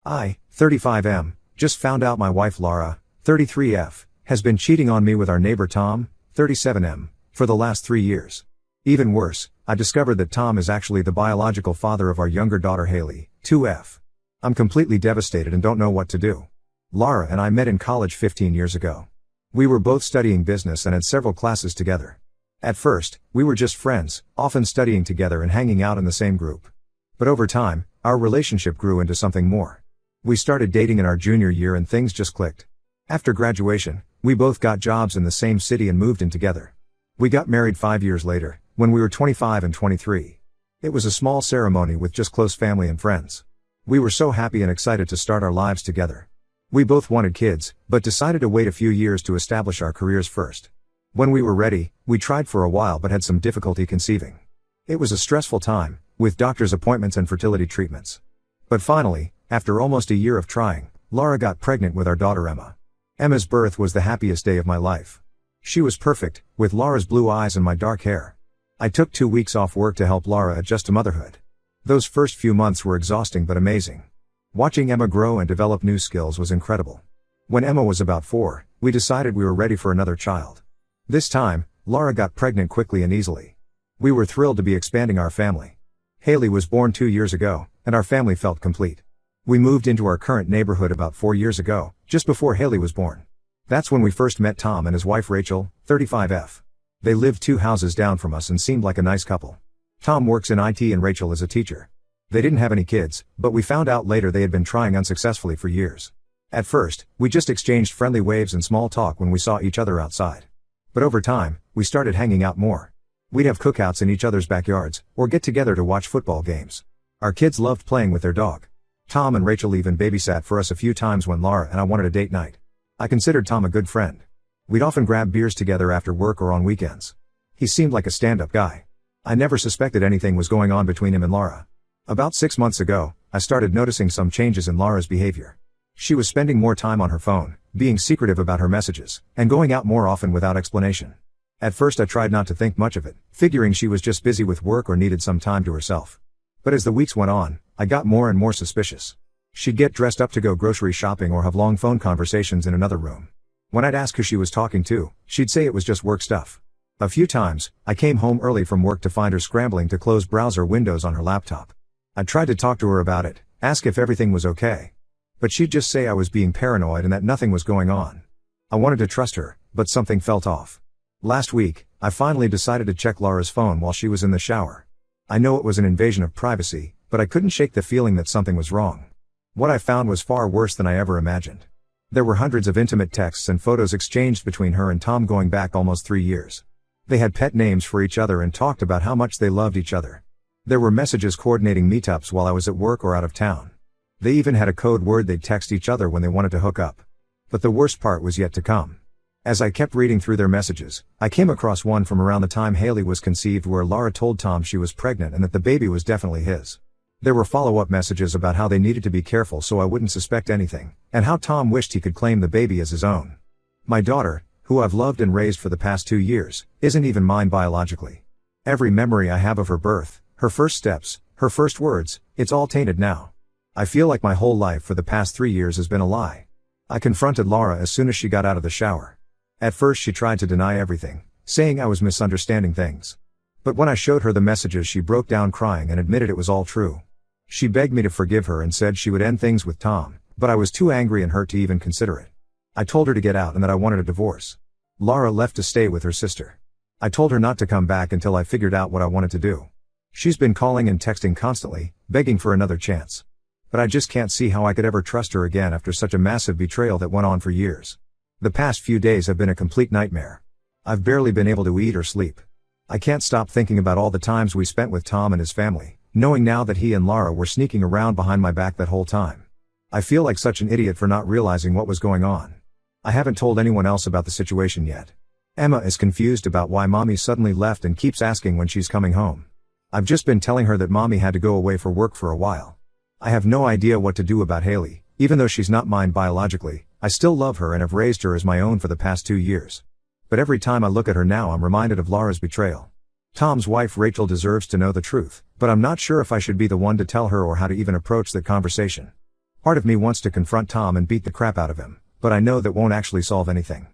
I, 35M, just found out my wife Laura, 33F, has been cheating on me with our neighbor Tom, 37M, for the last 3 years. Even worse, I discovered that Tom is actually the biological father of our younger daughter Haley, 2F. I'm completely devastated and don't know what to do. Laura and I met in college 15 years ago. We were both studying business and had several classes together. At first, we were just friends, often studying together and hanging out in the same group. But over time, our relationship grew into something more. We started dating in our junior year and things just clicked. After graduation, we both got jobs in the same city and moved in together. We got married 5 years later, when we were 25 and 23. It was a small ceremony with just close family and friends. We were so happy and excited to start our lives together. We both wanted kids, but decided to wait a few years to establish our careers first. When we were ready, we tried for a while but had some difficulty conceiving. It was a stressful time, with doctor's appointments and fertility treatments. But finally, after almost a year of trying, Laura got pregnant with our daughter Emma. Emma's birth was the happiest day of my life. She was perfect, with Laura's blue eyes and my dark hair. I took 2 weeks off work to help Laura adjust to motherhood. Those first few months were exhausting but amazing. Watching Emma grow and develop new skills was incredible. When Emma was about 4, we decided we were ready for another child. This time, Laura got pregnant quickly and easily. We were thrilled to be expanding our family. Haley was born 2 years ago, and our family felt complete. We moved into our current neighborhood about 4 years ago, just before Haley was born. That's when we first met Tom and his wife Rachel, 35F. They lived 2 houses down from us and seemed like a nice couple. Tom works in IT and Rachel is a teacher. They didn't have any kids, but we found out later they had been trying unsuccessfully for years. At first, we just exchanged friendly waves and small talk when we saw each other outside. But over time, we started hanging out more. We'd have cookouts in each other's backyards, or get together to watch football games. Our kids loved playing with their dog. Tom and Rachel even babysat for us a few times when Laura and I wanted a date night. I considered Tom a good friend. We'd often grab beers together after work or on weekends. He seemed like a stand-up guy. I never suspected anything was going on between him and Laura. About 6 months ago, I started noticing some changes in Laura's behavior. She was spending more time on her phone, being secretive about her messages, and going out more often without explanation. At first I tried not to think much of it, figuring she was just busy with work or needed some time to herself. But as the weeks went on, I got more and more suspicious. She'd get dressed up to go grocery shopping or have long phone conversations in another room. When I'd ask who she was talking to, she'd say it was just work stuff. A few times, I came home early from work to find her scrambling to close browser windows on her laptop. I tried to talk to her about it, ask if everything was okay. But she'd just say I was being paranoid and that nothing was going on. I wanted to trust her, but something felt off. Last week, I finally decided to check Laura's phone while she was in the shower. I know it was an invasion of privacy, but I couldn't shake the feeling that something was wrong. What I found was far worse than I ever imagined. There were hundreds of intimate texts and photos exchanged between her and Tom going back almost 3 years. They had pet names for each other and talked about how much they loved each other. There were messages coordinating meetups while I was at work or out of town. They even had a code word they'd text each other when they wanted to hook up. But the worst part was yet to come. As I kept reading through their messages, I came across one from around the time Haley was conceived where Laura told Tom she was pregnant and that the baby was definitely his. There were follow-up messages about how they needed to be careful so I wouldn't suspect anything, and how Tom wished he could claim the baby as his own. My daughter, who I've loved and raised for the past 2 years, isn't even mine biologically. Every memory I have of her birth, her first steps, her first words, it's all tainted now. I feel like my whole life for the past 3 years has been a lie. I confronted Laura as soon as she got out of the shower. At first she tried to deny everything, saying I was misunderstanding things. But when I showed her the messages she broke down crying and admitted it was all true. She begged me to forgive her and said she would end things with Tom, but I was too angry and hurt to even consider it. I told her to get out and that I wanted a divorce. Laura left to stay with her sister. I told her not to come back until I figured out what I wanted to do. She's been calling and texting constantly, begging for another chance. But I just can't see how I could ever trust her again after such a massive betrayal that went on for years. The past few days have been a complete nightmare. I've barely been able to eat or sleep. I can't stop thinking about all the times we spent with Tom and his family, knowing now that he and Laura were sneaking around behind my back that whole time. I feel like such an idiot for not realizing what was going on. I haven't told anyone else about the situation yet. Emma is confused about why Mommy suddenly left and keeps asking when she's coming home. I've just been telling her that Mommy had to go away for work for a while. I have no idea what to do about Haley. Even though she's not mine biologically, I still love her and have raised her as my own for the past 2 years. But every time I look at her now I'm reminded of Laura's betrayal. Tom's wife Rachel deserves to know the truth, but I'm not sure if I should be the one to tell her or how to even approach that conversation. Part of me wants to confront Tom and beat the crap out of him, but I know that won't actually solve anything.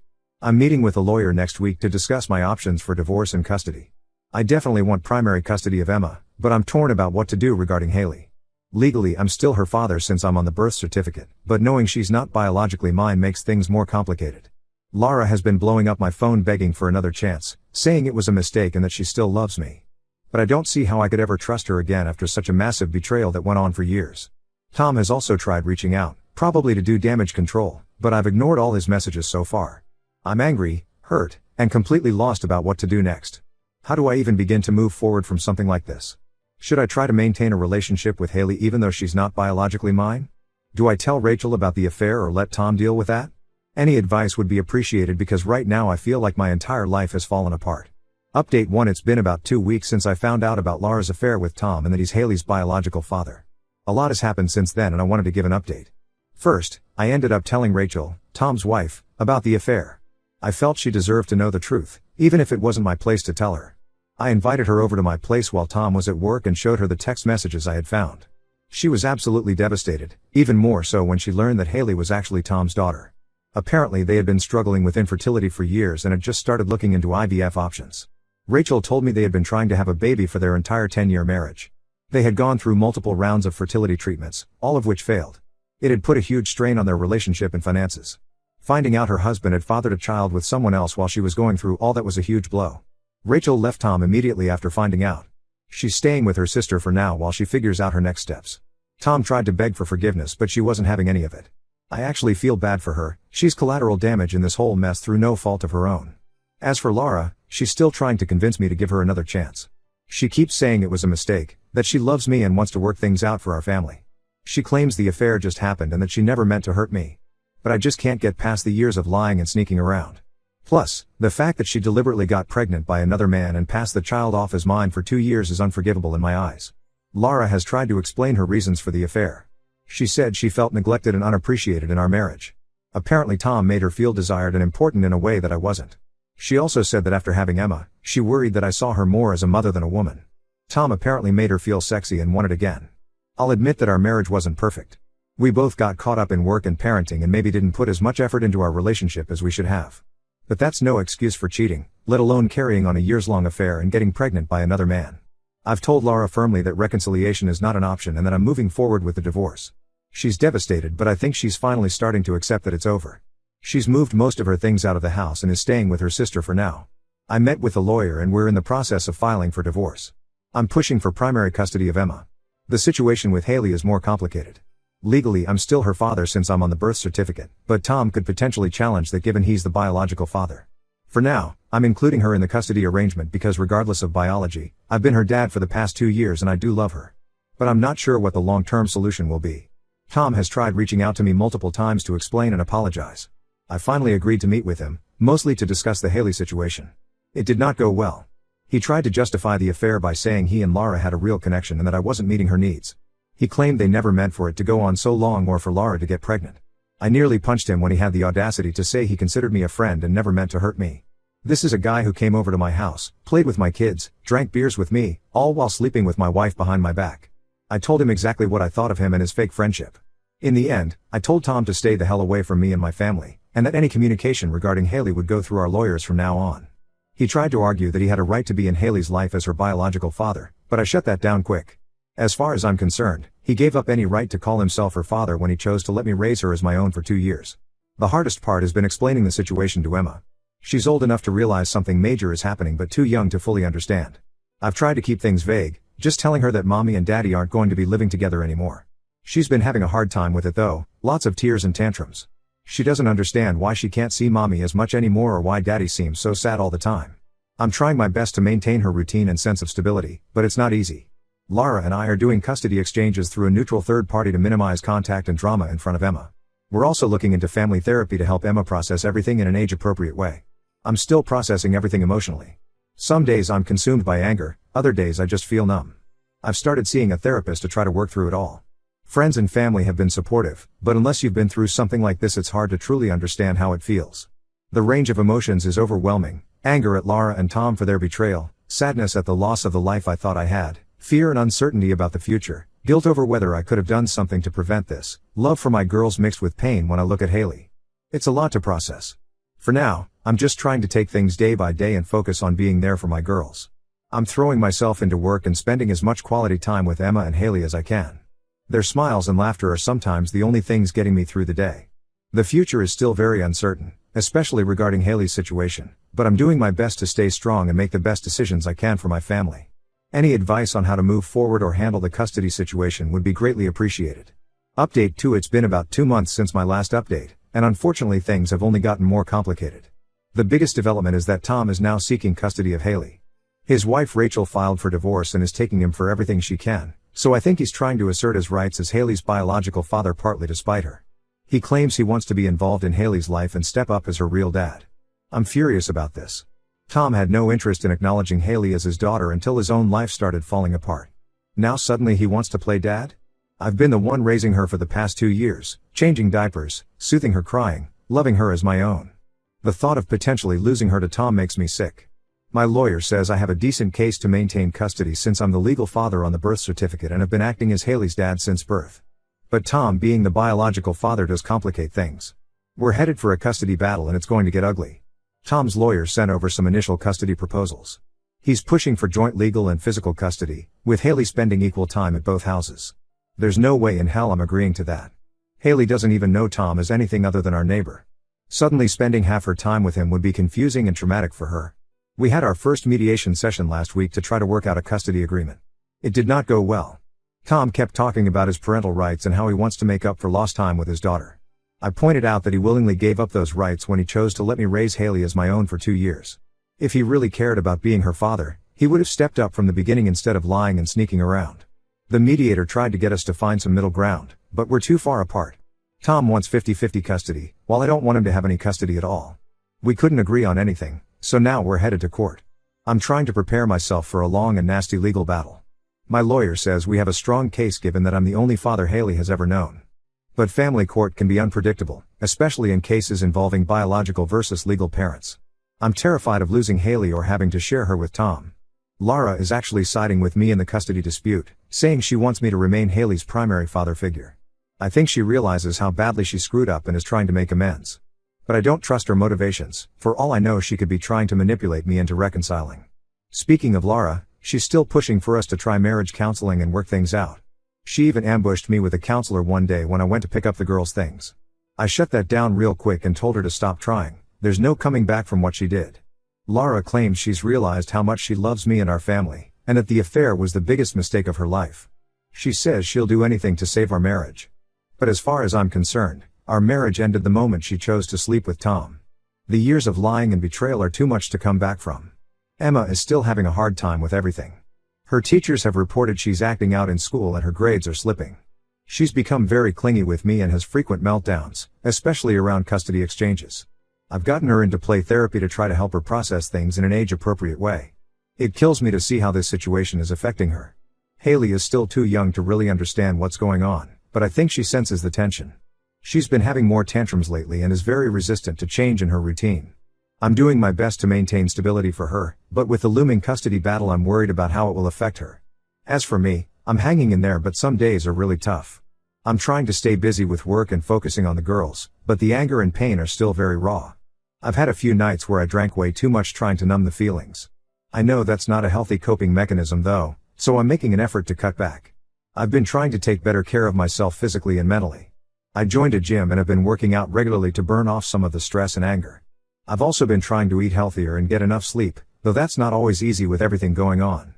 I'm meeting with a lawyer next week to discuss my options for divorce and custody. I definitely want primary custody of Emma, but I'm torn about what to do regarding Haley. Legally, I'm still her father since I'm on the birth certificate, but knowing she's not biologically mine makes things more complicated. Lara has been blowing up my phone begging for another chance, saying it was a mistake and that she still loves me. But I don't see how I could ever trust her again after such a massive betrayal that went on for years. Tom has also tried reaching out, probably to do damage control, but I've ignored all his messages so far. I'm angry, hurt, and completely lost about what to do next. How do I even begin to move forward from something like this? Should I try to maintain a relationship with Haley even though she's not biologically mine? Do I tell Rachel about the affair or let Tom deal with that? Any advice would be appreciated because right now I feel like my entire life has fallen apart. Update 1: It's been about 2 weeks since I found out about Lara's affair with Tom and that he's Haley's biological father. A lot has happened since then and I wanted to give an update. First, I ended up telling Rachel, Tom's wife, about the affair. I felt she deserved to know the truth, even if it wasn't my place to tell her. I invited her over to my place while Tom was at work and showed her the text messages I had found. She was absolutely devastated, even more so when she learned that Haley was actually Tom's daughter. Apparently they had been struggling with infertility for years and had just started looking into IVF options. Rachel told me they had been trying to have a baby for their entire 10-year marriage. They had gone through multiple rounds of fertility treatments, all of which failed. It had put a huge strain on their relationship and finances. Finding out her husband had fathered a child with someone else while she was going through all that was a huge blow. Rachel left Tom immediately after finding out. She's staying with her sister for now while she figures out her next steps. Tom tried to beg for forgiveness but she wasn't having any of it. I actually feel bad for her, she's collateral damage in this whole mess through no fault of her own. As for Lara, she's still trying to convince me to give her another chance. She keeps saying it was a mistake, that she loves me and wants to work things out for our family. She claims the affair just happened and that she never meant to hurt me. But I just can't get past the years of lying and sneaking around. Plus, the fact that she deliberately got pregnant by another man and passed the child off as mine for 2 years is unforgivable in my eyes. Lara has tried to explain her reasons for the affair. She said she felt neglected and unappreciated in our marriage. Apparently Tom made her feel desired and important in a way that I wasn't. She also said that after having Emma, she worried that I saw her more as a mother than a woman. Tom apparently made her feel sexy and wanted again. I'll admit that our marriage wasn't perfect. We both got caught up in work and parenting and maybe didn't put as much effort into our relationship as we should have. But that's no excuse for cheating, let alone carrying on a years-long affair and getting pregnant by another man. I've told Lara firmly that reconciliation is not an option and that I'm moving forward with the divorce. She's devastated but I think she's finally starting to accept that it's over. She's moved most of her things out of the house and is staying with her sister for now. I met with a lawyer and we're in the process of filing for divorce. I'm pushing for primary custody of Emma. The situation with Haley is more complicated. Legally I'm still her father since I'm on the birth certificate, but Tom could potentially challenge that given he's the biological father. For now, I'm including her in the custody arrangement because regardless of biology, I've been her dad for the past 2 years and I do love her. But I'm not sure what the long-term solution will be. Tom has tried reaching out to me multiple times to explain and apologize. I finally agreed to meet with him, mostly to discuss the Haley situation. It did not go well. He tried to justify the affair by saying he and Lara had a real connection and that I wasn't meeting her needs. He claimed they never meant for it to go on so long or for Lara to get pregnant. I nearly punched him when he had the audacity to say he considered me a friend and never meant to hurt me. This is a guy who came over to my house, played with my kids, drank beers with me, all while sleeping with my wife behind my back. I told him exactly what I thought of him and his fake friendship. In the end, I told Tom to stay the hell away from me and my family, and that any communication regarding Haley would go through our lawyers from now on. He tried to argue that he had a right to be in Haley's life as her biological father, but I shut that down quick. As far as I'm concerned, he gave up any right to call himself her father when he chose to let me raise her as my own for 2 years. The hardest part has been explaining the situation to Emma. She's old enough to realize something major is happening but too young to fully understand. I've tried to keep things vague, just telling her that mommy and daddy aren't going to be living together anymore. She's been having a hard time with it though, lots of tears and tantrums. She doesn't understand why she can't see mommy as much anymore or why daddy seems so sad all the time. I'm trying my best to maintain her routine and sense of stability, but it's not easy. Lara and I are doing custody exchanges through a neutral third party to minimize contact and drama in front of Emma. We're also looking into family therapy to help Emma process everything in an age-appropriate way. I'm still processing everything emotionally. Some days I'm consumed by anger, other days I just feel numb. I've started seeing a therapist to try to work through it all. Friends and family have been supportive, but unless you've been through something like this it's hard to truly understand how it feels. The range of emotions is overwhelming: anger at Lara and Tom for their betrayal, sadness at the loss of the life I thought I had, fear and uncertainty about the future, Guilt over whether I could have done something to prevent this, love for my girls mixed with pain when I look at Haley. It's a lot to process. For now, I'm just trying to take things day by day and focus on being there for my girls. I'm throwing myself into work and spending as much quality time with Emma and Haley as I can. Their smiles and laughter are sometimes the only things getting me through the day. The future is still very uncertain, especially regarding Haley's situation, but I'm doing my best to stay strong and make the best decisions I can for my family. Any advice on how to move forward or handle the custody situation would be greatly appreciated. Update 2. It's been about 2 months since my last update, and unfortunately things have only gotten more complicated. The biggest development is that Tom is now seeking custody of Haley. His wife Rachel filed for divorce and is taking him for everything she can, so I think he's trying to assert his rights as Haley's biological father partly to spite her. He claims he wants to be involved in Haley's life and step up as her real dad. I'm furious about this. Tom had no interest in acknowledging Haley as his daughter until his own life started falling apart. Now suddenly he wants to play dad? I've been the one raising her for the past 2 years, changing diapers, soothing her crying, loving her as my own. The thought of potentially losing her to Tom makes me sick. My lawyer says I have a decent case to maintain custody since I'm the legal father on the birth certificate and have been acting as Haley's dad since birth. But Tom being the biological father does complicate things. We're headed for a custody battle and it's going to get ugly. Tom's lawyer sent over some initial custody proposals. He's pushing for joint legal and physical custody, with Haley spending equal time at both houses. There's no way in hell I'm agreeing to that. Haley doesn't even know Tom as anything other than our neighbor. Suddenly spending half her time with him would be confusing and traumatic for her. We had our first mediation session last week to try to work out a custody agreement. It did not go well. Tom kept talking about his parental rights and how he wants to make up for lost time with his daughter. I pointed out that he willingly gave up those rights when he chose to let me raise Haley as my own for 2 years. If he really cared about being her father, he would have stepped up from the beginning instead of lying and sneaking around. The mediator tried to get us to find some middle ground, but we're too far apart. Tom wants 50-50 custody, while I don't want him to have any custody at all. We couldn't agree on anything, so now we're headed to court. I'm trying to prepare myself for a long and nasty legal battle. My lawyer says we have a strong case given that I'm the only father Haley has ever known. But family court can be unpredictable, especially in cases involving biological versus legal parents. I'm terrified of losing Haley or having to share her with Tom. Lara is actually siding with me in the custody dispute, saying she wants me to remain Haley's primary father figure. I think she realizes how badly she screwed up and is trying to make amends. But I don't trust her motivations. For all I know, she could be trying to manipulate me into reconciling. Speaking of Lara, she's still pushing for us to try marriage counseling and work things out. She even ambushed me with a counselor one day when I went to pick up the girls' things. I shut that down real quick and told her to stop trying. There's no coming back from what she did. Lara claims she's realized how much she loves me and our family, and that the affair was the biggest mistake of her life. She says she'll do anything to save our marriage. But as far as I'm concerned, our marriage ended the moment she chose to sleep with Tom. The years of lying and betrayal are too much to come back from. Emma is still having a hard time with everything. Her teachers have reported she's acting out in school and her grades are slipping. She's become very clingy with me and has frequent meltdowns, especially around custody exchanges. I've gotten her into play therapy to try to help her process things in an age-appropriate way. It kills me to see how this situation is affecting her. Haley is still too young to really understand what's going on, but I think she senses the tension. She's been having more tantrums lately and is very resistant to change in her routine. I'm doing my best to maintain stability for her, but with the looming custody battle I'm worried about how it will affect her. As for me, I'm hanging in there, but some days are really tough. I'm trying to stay busy with work and focusing on the girls, but the anger and pain are still very raw. I've had a few nights where I drank way too much trying to numb the feelings. I know that's not a healthy coping mechanism though, so I'm making an effort to cut back. I've been trying to take better care of myself physically and mentally. I joined a gym and have been working out regularly to burn off some of the stress and anger. I've also been trying to eat healthier and get enough sleep, though that's not always easy with everything going on.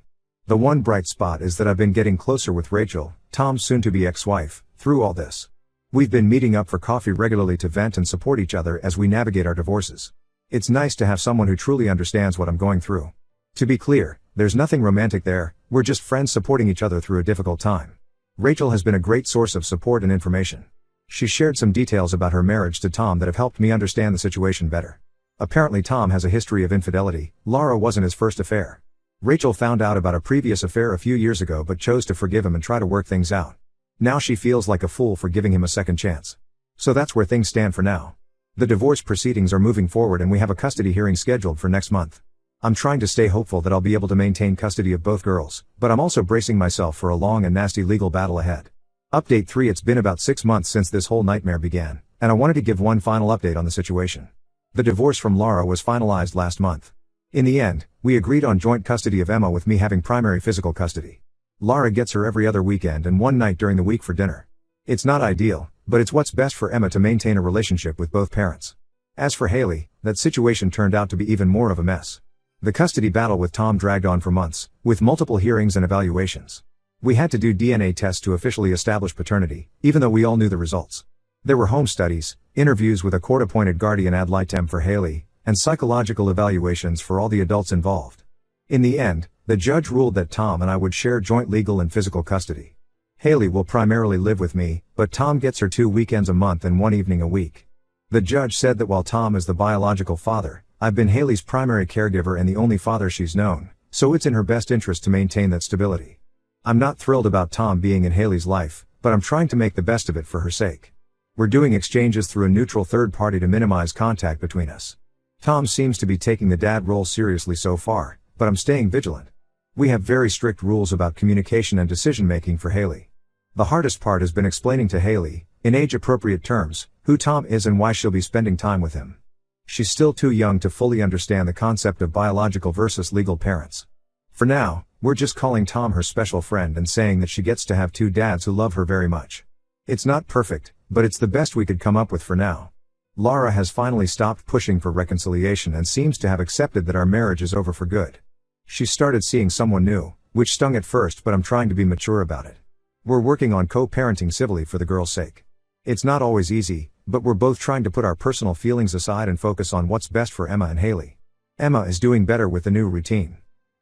The one bright spot is that I've been getting closer with Rachel, Tom's soon-to-be ex-wife, through all this. We've been meeting up for coffee regularly to vent and support each other as we navigate our divorces. It's nice to have someone who truly understands what I'm going through. To be clear, there's nothing romantic there, we're just friends supporting each other through a difficult time. Rachel has been a great source of support and information. She shared some details about her marriage to Tom that have helped me understand the situation better. Apparently Tom has a history of infidelity. Lara wasn't his first affair. Rachel found out about a previous affair a few years ago but chose to forgive him and try to work things out. Now she feels like a fool for giving him a second chance. So that's where things stand for now. The divorce proceedings are moving forward and we have a custody hearing scheduled for next month. I'm trying to stay hopeful that I'll be able to maintain custody of both girls, but I'm also bracing myself for a long and nasty legal battle ahead. Update 3: It's been about 6 months since this whole nightmare began, and I wanted to give one final update on the situation. The divorce from Laura was finalized last month. In the end, we agreed on joint custody of Emma, with me having primary physical custody. Laura gets her every other weekend and one night during the week for dinner. It's not ideal, but it's what's best for Emma to maintain a relationship with both parents. As for Haley, that situation turned out to be even more of a mess. The custody battle with Tom dragged on for months, with multiple hearings and evaluations. We had to do DNA tests to officially establish paternity, even though we all knew the results. There were home studies, interviews with a court-appointed guardian ad litem for Haley, and psychological evaluations for all the adults involved. In the end, the judge ruled that Tom and I would share joint legal and physical custody. Haley will primarily live with me, but Tom gets her 2 weekends a month and 1 evening a week. The judge said that while Tom is the biological father, I've been Haley's primary caregiver and the only father she's known, so it's in her best interest to maintain that stability. I'm not thrilled about Tom being in Haley's life, but I'm trying to make the best of it for her sake. We're doing exchanges through a neutral third party to minimize contact between us. Tom seems to be taking the dad role seriously so far, but I'm staying vigilant. We have very strict rules about communication and decision-making for Haley. The hardest part has been explaining to Haley, in age-appropriate terms, who Tom is and why she'll be spending time with him. She's still too young to fully understand the concept of biological versus legal parents. For now, we're just calling Tom her special friend and saying that she gets to have 2 dads who love her very much. It's not perfect, but it's the best we could come up with for now. Laura has finally stopped pushing for reconciliation and seems to have accepted that our marriage is over for good. She started seeing someone new, which stung at first, but I'm trying to be mature about it. We're working on co-parenting civilly for the girl's sake. It's not always easy, but we're both trying to put our personal feelings aside and focus on what's best for Emma and Haley. Emma is doing better with the new routine.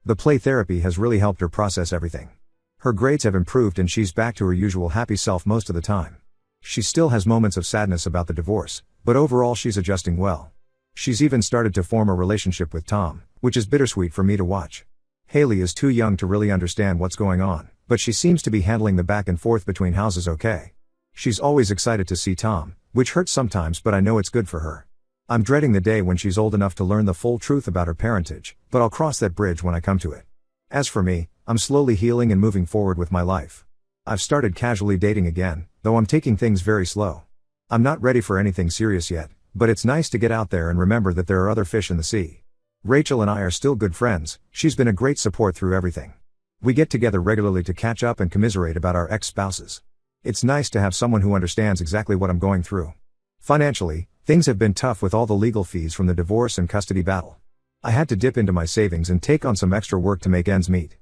The play therapy has really helped her process everything. Her grades have improved and she's back to her usual happy self most of the time. She still has moments of sadness about the divorce, but overall she's adjusting well. She's even started to form a relationship with Tom, which is bittersweet for me to watch. Haley is too young to really understand what's going on, but she seems to be handling the back and forth between houses okay. She's always excited to see Tom, which hurts sometimes, but I know it's good for her. I'm dreading the day when she's old enough to learn the full truth about her parentage, but I'll cross that bridge when I come to it. As for me, I'm slowly healing and moving forward with my life. I've started casually dating again, though I'm taking things very slow. I'm not ready for anything serious yet, but it's nice to get out there and remember that there are other fish in the sea. Rachel and I are still good friends. She's been a great support through everything. We get together regularly to catch up and commiserate about our ex-spouses. It's nice to have someone who understands exactly what I'm going through. Financially, things have been tough with all the legal fees from the divorce and custody battle. I had to dip into my savings and take on some extra work to make ends meet.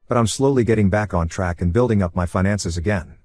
But I'm slowly getting back on track and building up my finances again.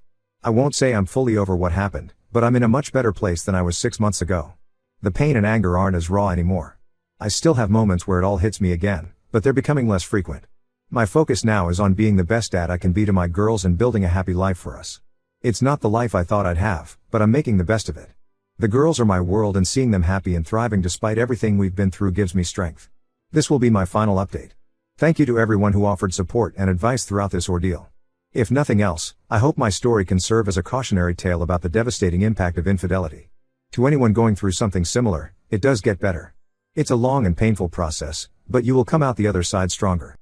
I won't say I'm fully over what happened, but I'm in a much better place than I was 6 months ago. The pain and anger aren't as raw anymore. I still have moments where it all hits me again, but they're becoming less frequent. My focus now is on being the best dad I can be to my girls and building a happy life for us. It's not the life I thought I'd have, but I'm making the best of it. The girls are my world and seeing them happy and thriving despite everything we've been through gives me strength. This will be my final update. Thank you to everyone who offered support and advice throughout this ordeal. If nothing else, I hope my story can serve as a cautionary tale about the devastating impact of infidelity. To anyone going through something similar, it does get better. It's a long and painful process, but you will come out the other side stronger.